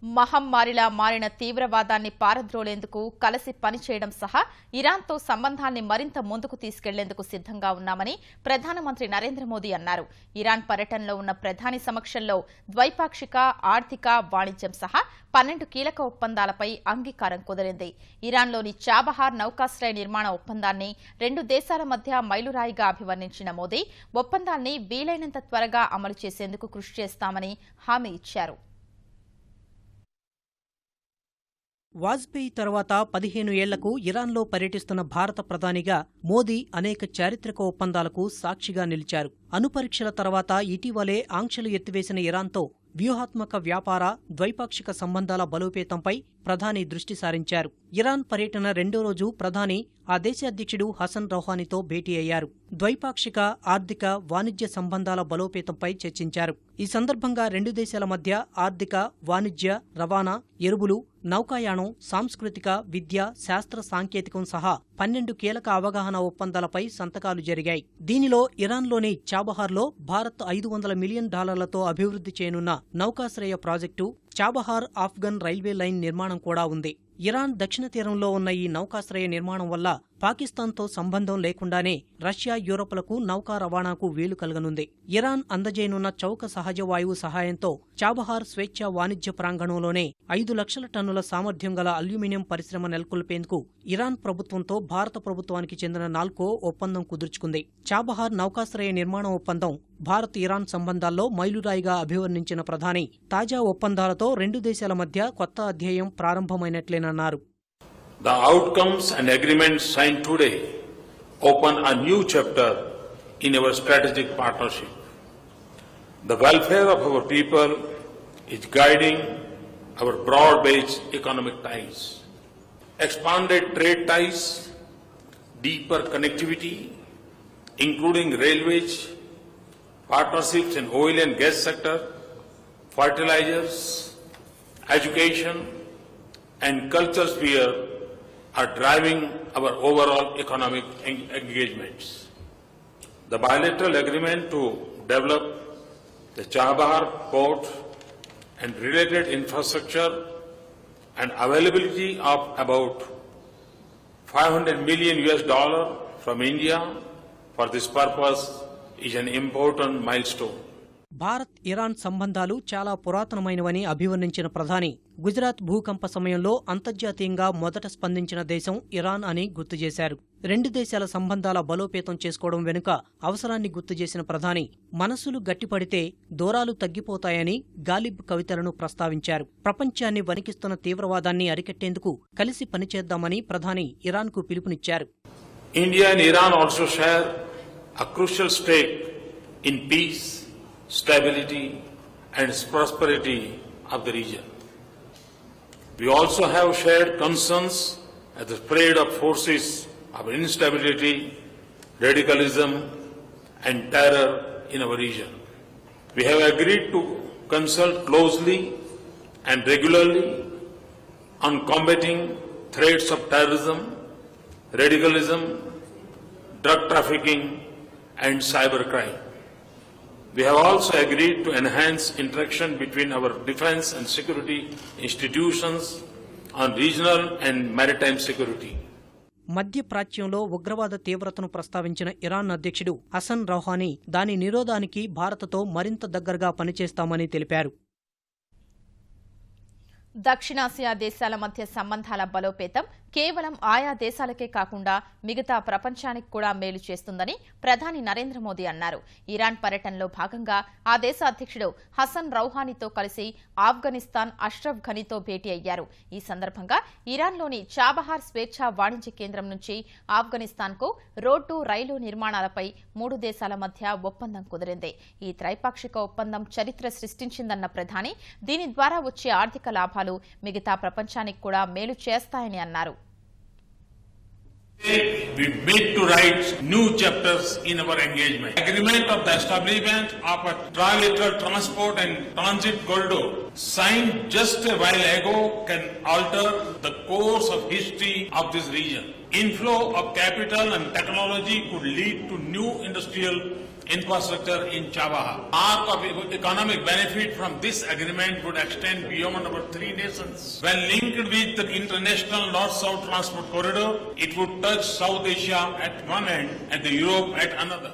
మహమ్మారిలా మారిన తీవ్రవాదాన్ని పారద్రోలేందుకు కలిసి పనిచేయడం సహా ఇరాన్తో సంబంధాన్ని మరింత ముందుకు తీసుకెళ్లేందుకు సిద్ధంగా ఉన్నామని ప్రధానమంత్రి నరేంద్ర మోదీ అన్నారు. ఇరాన్ పర్యటనలో ఉన్న ప్రధాని సమక్షంలో ద్వైపాక్షిక, ఆర్థిక, వాణిజ్యం సహా 12 కీలక ఒప్పందాలపై అంగీకారం కుదిరింది. ఇరాన్లోని చాబహార్ నౌకాశ్రయ నిర్మాణ ఒప్పందాన్ని 2 దేశాల మధ్య మైలురాయిగా అభివర్ణించిన మోదీ ఒప్పందాన్ని వీలైనంత త్వరగా అమలు చేసేందుకు కృషి చేస్తామని హామీ ఇచ్చారు. వాజ్పేయి తర్వాత 15 ఏళ్లకు ఇరాన్లో పర్యటిస్తున్న భారత ప్రధానిగా మోదీ అనేక చారిత్రక ఒప్పందాలకు సాక్షిగా నిలిచారు. అణుపరీక్షల తర్వాత ఇటీవలే ఆంక్షలు ఎత్తివేసిన ఇరాన్తో వ్యూహాత్మక వ్యాపార, ద్వైపాక్షిక సంబంధాల బలోపేతంపై ప్రధాని దృష్టి సారించారు. ఇరాన్ పర్యటన రెండో రోజు ప్రధాని ఆ దేశ అధ్యక్షుడు హసన్ రౌహానీతో భేటీ అయ్యారు. ద్వైపాక్షిక, ఆర్థిక, వాణిజ్య సంబంధాల బలోపేతంపై చర్చించారు. ఈ సందర్భంగా 2 దేశాల మధ్య ఆర్థిక, వాణిజ్య, రవాణా, ఎరువులు, నౌకాయానం, సాంస్కృతిక, విద్య, శాస్త్ర సాంకేతికం సహా 12 కీలక అవగాహన ఒప్పందాలపై సంతకాలు జరిగాయి. దీనిలో ఇరాన్లోని చాబహార్లో భారత్ $500 మిలియన్ అభివృద్ధి చేయనున్న నౌకాశ్రయ project, Chabahar Afghan railway line నిర్మాణం కూడా ఉంది. ఇరాన్ దక్షిణ తీరంలో ఉన్న ఈ నౌకాశ్రయ నిర్మాణం వల్ల పాకిస్తాన్తో సంబంధం లేకుండానే రష్యా, యూరప్లకు నౌకా రవాణాకు వీలు కలగనుంది. ఇరాన్ అందజేయనున్న చౌక సహజ వాయువు సహాయంతో చాబహార్ స్వేచ్ఛ వాణిజ్య ప్రాంగణంలోనే 5 లక్షల టన్నుల సామర్థ్యం గల అల్యూమినియం పరిశ్రమ నెలకొల్పేందుకు ఇరాన్ ప్రభుత్వంతో భారత ప్రభుత్వానికి చెందిన నాల్కో ఒప్పందం కుదుర్చుకుంది. చాబహార్ నౌకాశ్రయ నిర్మాణ ఒప్పందం భారత్ ఇరాన్ సంబంధాల్లో మైలురాయిగా అభివర్ణించిన ప్రధాని తాజా ఒప్పందాలతో 2 దేశాల మధ్య కొత్త అధ్యాయం ప్రారంభమైనట్లేనన్నారు. The outcomes and agreements signed today open a new chapter in our strategic partnership. The welfare of our people is guiding our broad-based economic ties. Expanded trade ties, deeper connectivity, including railways, partnerships in oil and gas sector, fertilizers, education, and culture sphere are driving our overall economic engagements. The bilateral agreement to develop the Chabahar port and related infrastructure and availability of about $500 million from India for this purpose is an important milestone. Bharat, Iran సంబంధాలు చాలా పురాతనమైనవని అభివర్ణించిన ప్రధాని గుజరాత్ భూకంప సమయంలో అంతర్జాతీయంగా మొదట స్పందించిన దేశం Iran అని గుర్తు చేశారు. 2 దేశాల సంబంధాల బలోపేతం చేసుకోవడం వెనుక అవసరాన్ని గుర్తు చేసిన ప్రధాని మనసులు గట్టిపడితే దూరాలు తగ్గిపోతాయని గాలిబ్ కవితలను ప్రస్తావించారు. ప్రపంచాన్ని వణికిస్తున్న తీవ్రవాదాన్ని అరికట్టేందుకు కలిసి పనిచేద్దామని ప్రధాని ఇరాన్కు పిలుపునిచ్చారు. India and Iran also share a crucial stake in peace, stability and prosperity of the region. We also have shared concerns at the spread of forces of instability, radicalism and terror in our region. We have agreed to consult closely and regularly on combating threats of terrorism, radicalism, drug trafficking and cybercrime. We have also agreed to enhance interaction between our defense and security institutions on regional and maritime security. మధ్యప్రాచ్యంలో ఉగ్రవాద తీవ్రతను ప్రస్తావించిన Iran అధ్యక్షుడు హసన్ రౌహానీ దాని నిరోధానికి భారత్తో మరింత దగ్గరగా పనిచేస్తామని తెలిపారు. దక్షిణాసియా దేశాల మధ్య సంబంధాల బలోపేతం కేవలం ఆయా దేశాలకే కాకుండా మిగతా ప్రపంచానికి కూడా మేలు చేస్తుందని ప్రధాని నరేంద్ర మోదీ అన్నారు. ఇరాన్ పర్యటనలో భాగంగా ఆ దేశ అధ్యక్షుడు హసన్ రౌహానీతో కలిసి ఆఫ్ఘనిస్తాన్ అష్రఫ్ ఘనీతో భేటీ అయ్యారు. ఈ సందర్భంగా ఇరాన్లోని చాబహార్ స్వేచ్ఛ వాణిజ్య కేంద్రం నుంచి ఆఫ్ఘనిస్తాన్కు రోడ్డు, రైలు నిర్మాణాలపై 3 దేశాల మధ్య ఒప్పందం కుదిరింది. ఈ త్రైపాక్షిక ఒప్పందం చరిత్ర సృష్టించిందన్న ప్రధాని దీని ద్వారా వచ్చే ఆర్థిక లాభాలు మిగతా ప్రపంచానికి కూడా మేలు చేస్తాయని అన్నారు. We meet to write new chapters in our engagement. Agreement of the establishment of a trilateral transport and transit corridor signed just a while ago can alter the course of history of this region. Inflow of capital and technology could lead to new industrial infrastructure in Chabaha. Arc of economic benefit from this agreement would extend beyond our three nations. When linked with the international north-south transport corridor, it would touch South Asia at one end and the Europe at another.